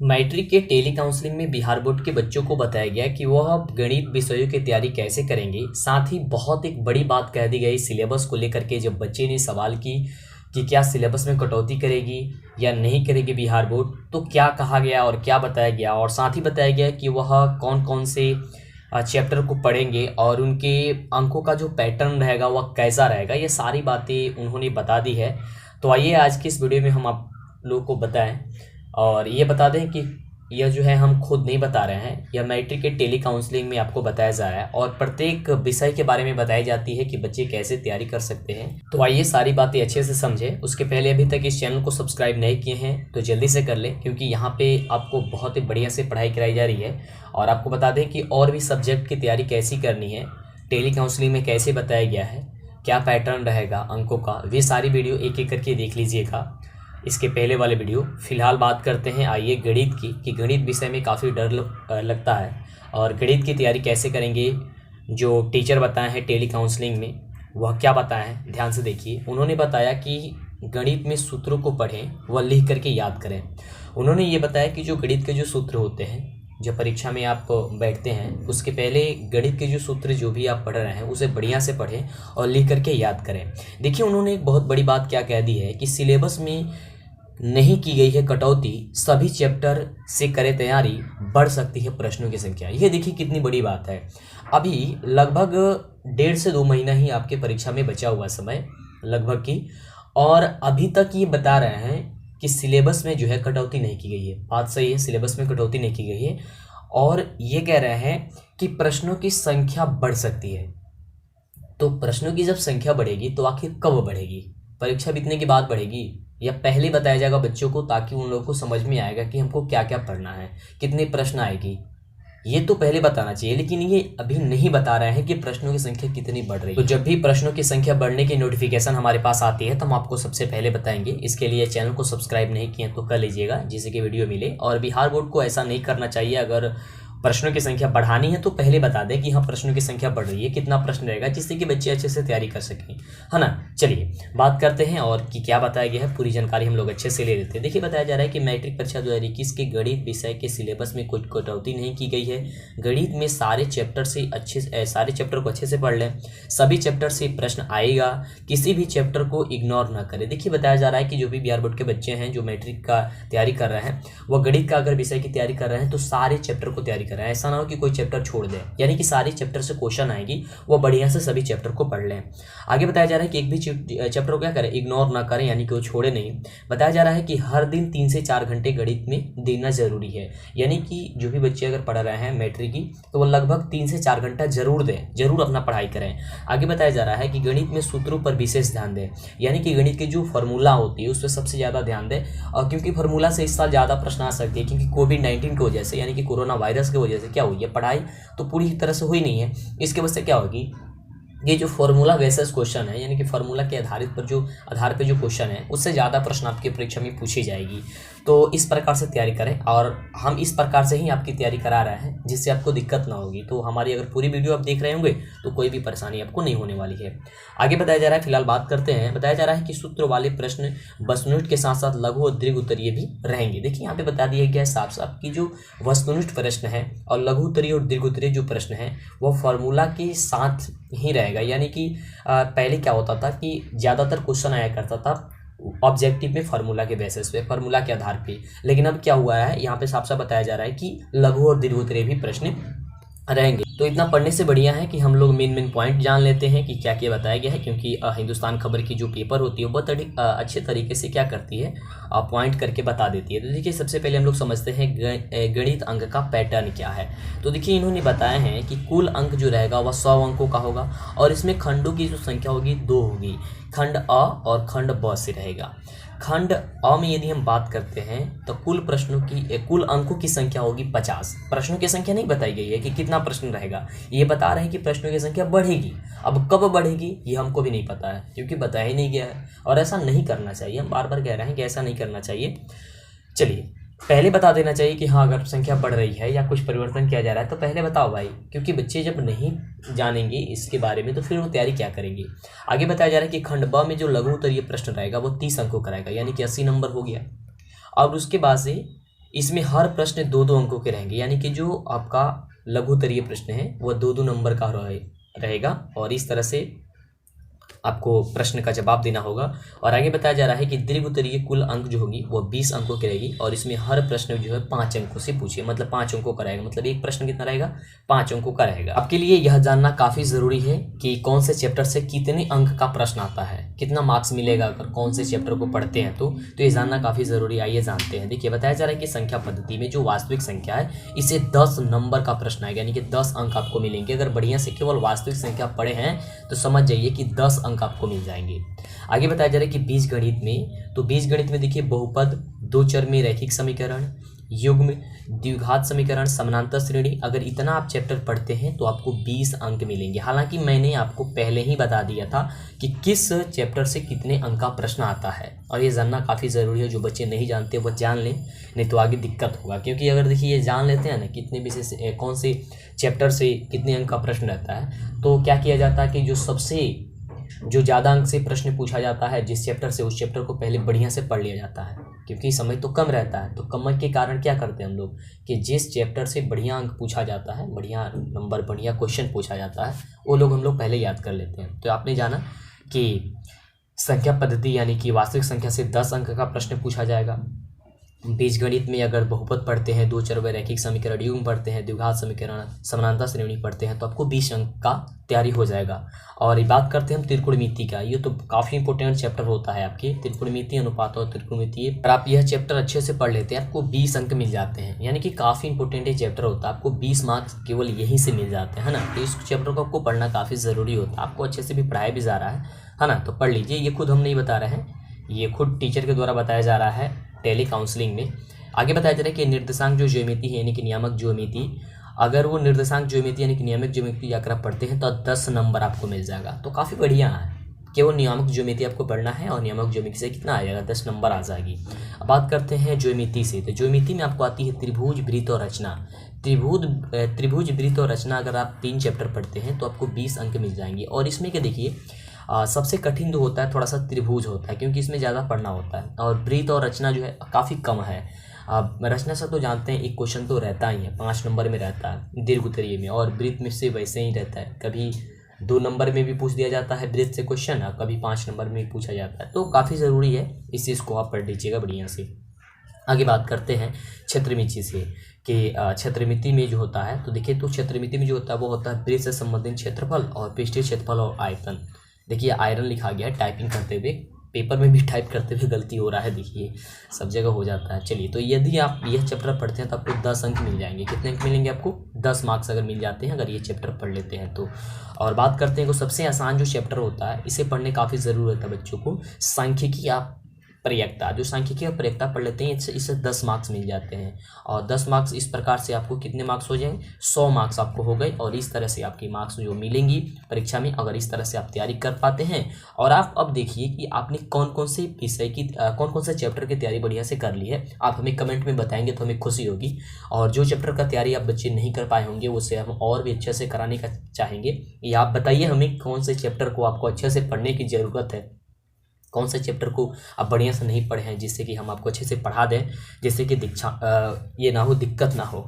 Matric के tele counselling में Bihar board के बच्चों को बताया गया कि वह गणित विषयों की तैयारी कैसे करेंगे। साथ ही बहुत एक बड़ी बात कह दी गई सिलेबस को लेकर के, जब बच्चे ने सवाल की कि क्या सिलेबस में कटौती करेगी या नहीं करेगी बिहार बोर्ड, तो क्या कहा गया और क्या बताया गया। और साथ ही बताया गया कि वह कौन कौन से चैप्टर को पढ़ेंगे और उनके अंकों का जो पैटर्न रहेगा वह कैसा रहेगा। ये सारी बातें उन्होंने बता दी है। तो आइए आज की इस वीडियो में हम आप लोगों को बताएं और ये बता दें कि यह जो है हम खुद नहीं बता रहे हैं, यह मैट्रिक के टेली काउंसलिंग में आपको बताया जा रहा है और प्रत्येक विषय के बारे में बताई जाती है कि बच्चे कैसे तैयारी कर सकते हैं। तो आइए सारी बातें अच्छे से समझें। उसके पहले अभी तक इस चैनल को सब्सक्राइब नहीं किए हैं तो जल्दी से कर लें, क्योंकि यहाँ पे आपको बहुत ही बढ़िया से पढ़ाई कराई जा रही है। और आपको बता दें कि और भी सब्जेक्ट की तैयारी कैसी करनी है, टेली काउंसलिंग में कैसे बताया गया है, क्या पैटर्न रहेगा अंकों का, वे सारी वीडियो एक एक करके देख लीजिएगा इसके पहले वाले वीडियो। फिलहाल बात करते हैं आइए गणित की, कि गणित विषय में काफ़ी डर लगता है और गणित की तैयारी कैसे करेंगे। जो टीचर बताए हैं टेली काउंसलिंग में वह क्या बताए हैं, ध्यान से देखिए। उन्होंने बताया कि गणित में सूत्रों को पढ़ें व लिख करके याद करें। उन्होंने ये बताया कि जो गणित के जो सूत्र होते हैं, जब परीक्षा में आप बैठते हैं उसके पहले गणित के जो सूत्र जो भी आप पढ़ रहे हैं उसे बढ़िया से पढ़ें और लिख करके याद करें। देखिए उन्होंने एक बहुत बड़ी बात क्या कह दी है कि सिलेबस में नहीं की गई है कटौती, सभी चैप्टर से करें तैयारी, बढ़ सकती है प्रश्नों की संख्या। ये देखिए कितनी बड़ी बात है। अभी लगभग 1.5 से 2 महीना ही आपके परीक्षा में बचा हुआ समय लगभग की, और अभी तक ये बता रहे हैं कि सिलेबस में जो है कटौती नहीं की गई है। बात सही है, सिलेबस में कटौती नहीं की गई है और ये कह रहे हैं कि प्रश्नों की संख्या बढ़ सकती है। तो प्रश्नों की जब संख्या बढ़ेगी तो आखिर कब बढ़ेगी? परीक्षा बीतने के बाद बढ़ेगी या पहले बताया जाएगा बच्चों को, ताकि उन लोगों को समझ में आएगा कि हमको क्या क्या पढ़ना है, कितने प्रश्न आएगी, ये तो पहले बताना चाहिए। लेकिन ये अभी नहीं बता रहे हैं कि प्रश्नों की संख्या कितनी बढ़ रही है। तो जब भी प्रश्नों की संख्या बढ़ने की नोटिफिकेशन हमारे पास आती है तो हम आपको सबसे पहले बताएंगे। इसके लिए चैनल को सब्सक्राइब नहीं किए तो कर लीजिएगा, जिससे कि वीडियो मिले। और बिहार बोर्ड को ऐसा नहीं करना चाहिए, अगर प्रश्नों की संख्या बढ़ानी है तो पहले बता दें कि हाँ प्रश्नों की संख्या बढ़ रही है, कितना प्रश्न रहेगा, जिससे कि बच्चे अच्छे से तैयारी कर सकें, है ना। चलिए बात करते हैं और कि क्या बताया गया है, पूरी जानकारी हम लोग अच्छे से ले लेते हैं। देखिए बताया जा रहा है कि मैट्रिक परीक्षा 2021 के गणित विषय के सिलेबस में कोई कटौती नहीं की गई है। गणित में सारे चैप्टर को अच्छे से पढ़ लें, सभी चैप्टर से प्रश्न आएगा, किसी भी चैप्टर को इग्नोर ना करें। देखिए बताया जा रहा है कि जो भी बिहार बोर्ड के बच्चे हैं जो मैट्रिक का तैयारी कर रहे हैं, वह गणित का अगर विषय की तैयारी कर रहे हैं तो सारे चैप्टर को तैयारी करें, ऐसा ना हो कि कोई चैप्टर छोड़ दे। यानी कि सारे चैप्टर से क्वेश्चन आएगी, वो बढ़िया से सभी चैप्टर को पढ़ लें। आगे बताया जा रहा है कि एक भी चैप्टर को क्या करें, इग्नोर ना करें, यानी कि वो छोड़े नहीं। बताया जा रहा है कि हर दिन 3 से 4 घंटे गणित में देना जरूरी है। यानी कि जो भी बच्चे अगर पढ़ रहे हैं मैट्रिक की तो वो लगभग 3 से 4 घंटा जरूर दें, जरूर अपना पढ़ाई करें। आगे बताया जा रहा है कि गणित में सूत्रों पर विशेष ध्यान दें, यानी कि गणित की जो फॉर्मूला होती है उस पर सबसे ज़्यादा ध्यान दें। और क्योंकि फार्मूला से इस साल ज़्यादा प्रश्न आ सकते हैं, क्योंकि कोविड-19 की वजह से, यानी कि कोरोना वायरस की वजह से क्या हुई है, पढ़ाई तो पूरी तरह से हुई नहीं है। इसके वजह से क्या होगी, ये जो फॉर्मूला बेसिस क्वेश्चन है, यानी कि फॉर्मूला के आधार पर जो क्वेश्चन है उससे ज़्यादा प्रश्न आपकी परीक्षा में पूछी जाएगी। तो इस प्रकार से तैयारी करें और हम इस प्रकार से ही आपकी तैयारी करा रहे हैं, जिससे आपको दिक्कत ना होगी। तो हमारी अगर पूरी वीडियो आप देख रहे होंगे तो कोई भी परेशानी आपको नहीं होने वाली है। आगे बताया जा रहा है, फिलहाल बात करते हैं। बताया जा रहा है कि सूत्र वाले प्रश्न वस्तुनिष्ठ के साथ साथ लघु और दीर्घ उत्तरीय भी रहेंगे। देखिए यहाँ पे बता दिया गया है साफ साफ कि जो वस्तुनिष्ठ प्रश्न है और लघु उत्तरीय और दीर्घ उत्तरीय जो प्रश्न है वो फॉर्मूला के साथ ही रहेगा। यानी कि पहले क्या होता था कि ज़्यादातर क्वेश्चन आया करता था ऑब्जेक्टिव में फार्मूला के बेसिस पे, फार्मूला के आधार पे। लेकिन अब क्या हुआ है, यहाँ पे साफ साफ बताया जा रहा है कि लघु और दीर्घोत्तरीय भी प्रश्न रहेंगे। तो इतना पढ़ने से बढ़िया है कि हम लोग मेन पॉइंट जान लेते हैं कि क्या क्या बताया गया है, क्योंकि हिंदुस्तान खबर की जो पेपर होती है बहुत अच्छे तरीके से क्या करती है, पॉइंट करके बता देती है। तो देखिए सबसे पहले हम लोग समझते हैं गणित अंक का पैटर्न क्या है। तो देखिए इन्होंने बताया है कि कुल अंक जो रहेगा वह 100 अंकों का होगा और इसमें खंडों की जो संख्या होगी 2 होगी, खंड अ और खंड ब से रहेगा। खंड अ में यदि हम बात करते हैं तो कुल अंकों की संख्या होगी 50। प्रश्नों की संख्या नहीं बताई गई है कि कितना प्रश्न रहेगा, ये बता रहे हैं कि प्रश्नों की संख्या बढ़ेगी। अब कब बढ़ेगी ये हमको भी नहीं पता है, क्योंकि बताया ही नहीं गया है और ऐसा नहीं करना चाहिए। हम बार बार कह रहे हैं कि ऐसा नहीं करना चाहिए। चलिए पहले बता देना चाहिए कि हाँ अगर संख्या बढ़ रही है या कुछ परिवर्तन किया जा रहा है तो पहले बताओ भाई, क्योंकि बच्चे जब नहीं जानेंगे इसके बारे में तो फिर वो तैयारी क्या करेंगे। आगे बताया जा रहा है कि खंड ब में जो लघु उत्तरीय प्रश्न रहेगा वो 30 अंकों का रहेगा, यानी कि 80 नंबर हो गया। और उसके बाद से इसमें हर प्रश्न 2-2 अंकों के रहेंगे, यानी कि जो आपका लघुत्तरीय प्रश्न है वह 2-2 नंबर का रहेगा और इस तरह से आपको प्रश्न का जवाब देना होगा। और आगे बताया जा रहा है कि दीर्घ उत्तरीय कुल अंक जो होगी वो 20 अंकों की रहेगी और इसमें हर प्रश्न जो है 5 अंकों से पूछिए, मतलब 5 अंकों का रहेगा, मतलब एक प्रश्न कितना रहेगा, 5 अंकों का रहेगा। आपके लिए यह जानना काफ़ी ज़रूरी है कि कौन से चैप्टर से कितने अंक का प्रश्न आता है, कितना मार्क्स मिलेगा अगर कौन से चैप्टर को पढ़ते हैं तो ये जानना काफ़ी ज़रूरी। आइए जानते हैं। देखिए बताया जा रहा है कि संख्या पद्धति में जो वास्तविक संख्या है इसे 10 नंबर का प्रश्न आएगा, यानी कि 10 अंक आपको मिलेंगे। अगर बढ़िया से केवल वास्तविक संख्या पढ़े हैं तो समझ जाइए कि 10 अंक आपको मिल जाएंगे। आगे बताया जा रहा है कि बीजगणित में, तो बीजगणित में देखिए बहुपद, दो चरमी रैखिक समीकरण, युग्म, द्विघात समीकरण, समानांतर श्रेणी, अगर इतना आप चैप्टर पढ़ते हैं तो आपको 20 अंक मिलेंगे। हालांकि मैंने आपको पहले ही बता दिया था कि किस चैप्टर से कितने अंक का प्रश्न आता है और ये जानना काफ़ी ज़रूरी है। जो बच्चे नहीं जानते वो जान लें, नहीं तो आगे दिक्कत होगा। क्योंकि अगर देखिए ये जान लेते हैं ना कितने विषय से कौन से चैप्टर से कितने अंक का प्रश्न रहता है, तो क्या किया जाता है कि जो ज़्यादा अंक से प्रश्न पूछा जाता है जिस चैप्टर से, उस चैप्टर को पहले बढ़िया से पढ़ लिया जाता है। क्योंकि समय तो कम रहता है, तो कम के कारण क्या करते हैं हम लोग कि जिस चैप्टर से बढ़िया अंक पूछा जाता है, बढ़िया नंबर, बढ़िया क्वेश्चन पूछा जाता है, वो लोग हम लोग पहले याद कर लेते हैं। तो आपने जाना कि संख्या पद्धति यानी कि वास्तविक संख्या से 10 अंक का प्रश्न पूछा जाएगा। बीजगणित में अगर बहुपद पढ़ते हैं, दो चर रैखिक समीकरण, युग्म पढ़ते हैं, द्विघात समीकरण, समानांतर श्रेणी पढ़ते हैं तो आपको 20 अंक का तैयारी हो जाएगा। और ये बात करते हैं हम त्रिकोणमिति का, ये तो काफ़ी इंपॉर्टेंट चैप्टर होता है आपके, त्रिकोणमिति, अनुपात और त्रिकोणमिति। अगर आप यह चैप्टर अच्छे से पढ़ लेते हैं आपको 20 अंक मिल जाते हैं, यानी कि काफ़ी इंपॉर्टेंट ये चैप्टर होता है। आपको 20 मार्क्स केवल यहीं से मिल जाते हैं, है ना। तो इस चैप्टर को आपको पढ़ना काफ़ी ज़रूरी होता है। आपको अच्छे से भी पढ़ाया भी जा रहा है ना, तो पढ़ लीजिए। ये खुद हम नहीं बता रहे हैं, ये खुद टीचर के द्वारा बताया जा रहा है टेली काउंसलिंग में। आगे बताया जा रहा है कि निर्देशांक जो ज्योमेट्री है यानी कि नियामक ज्योमेट्री, अगर वो निर्देशांक ज्योमेट्री यानी कि नियामक ज्योमेट्री अगर आप पढ़ते हैं तो 10 नंबर आपको मिल जाएगा। तो काफ़ी बढ़िया है, केवल नियामक ज्योमेट्री आपको पढ़ना है और नियामक ज्योमेट्री से कितना आ जाएगा, 10 नंबर आ जाएगी। अब बात करते हैं ज्योमेट्री से, तो ज्योमेट्री में आपको आती है त्रिभुज, वृत्त और रचना। त्रिभुज, वृत्त और रचना अगर आप 3 चैप्टर पढ़ते हैं तो आपको 20 अंक मिल जाएंगे। और इसमें क्या देखिए सबसे कठिन जो होता है थोड़ा सा त्रिभुज होता है, क्योंकि इसमें ज़्यादा पढ़ना होता है। और वृत्त और रचना जो है काफ़ी कम है। रचना से तो जानते हैं एक क्वेश्चन तो रहता ही है, 5 नंबर में रहता है दीर्घ उत्तरीय में, और वृत्त में से वैसे ही रहता है, कभी 2 नंबर में भी पूछ दिया जाता है वृत्त से क्वेश्चन, और कभी 5 नंबर में भी पूछा जाता है। तो काफ़ी ज़रूरी है, इस चीज़ को आप पढ़ लीजिएगा बढ़िया से। आगे बात करते हैं क्षेत्रमिति से कि क्षेत्रमिति में जो होता है, तो देखिए तो क्षेत्रमिति में जो होता है वो होता है वृत्त से संबंधित क्षेत्रफल और पृष्ठीय क्षेत्रफल और आयतन। देखिए आयरन लिखा गया है टाइपिंग करते हुए, पेपर में भी टाइप करते हुए गलती हो रहा है, देखिए सब जगह हो जाता है। चलिए, तो यदि आप यह चैप्टर पढ़ते हैं तो आपको 10 अंक मिल जाएंगे। कितने अंक मिलेंगे आपको, 10 मार्क्स अगर मिल जाते हैं अगर ये चैप्टर पढ़ लेते हैं तो। और बात करते हैं कि सबसे आसान जो चैप्टर होता है इसे पढ़ने काफ़ी ज़रूरी होता है बच्चों को, सांख्यिकी या प्रयक्ता। जो सांख्यिकी और प्रयक्ता पढ़ लेते हैं इससे 10 मार्क्स मिल जाते हैं। और 10 मार्क्स इस प्रकार से आपको कितने मार्क्स हो जाएंगे, 100 मार्क्स आपको हो गए। और इस तरह से आपकी मार्क्स जो मिलेंगी परीक्षा में, अगर इस तरह से आप तैयारी कर पाते हैं। और आप अब देखिए कि आपने कौन कौन से विषय की कौन कौन से चैप्टर की तैयारी बढ़िया से कर ली है, आप हमें कमेंट में बताएंगे तो हमें खुशी होगी। और जो चैप्टर का तैयारी आप बच्चे नहीं कर पाए होंगे उसे हम और भी अच्छे से कराने का चाहेंगे। या आप बताइए हमें कौन से चैप्टर को आपको अच्छे से पढ़ने की ज़रूरत है, कौन से चैप्टर को आप बढ़िया से नहीं पढ़े हैं, जिससे कि हम आपको अच्छे से पढ़ा दें, जिससे कि ये ना हो, दिक्कत ना हो।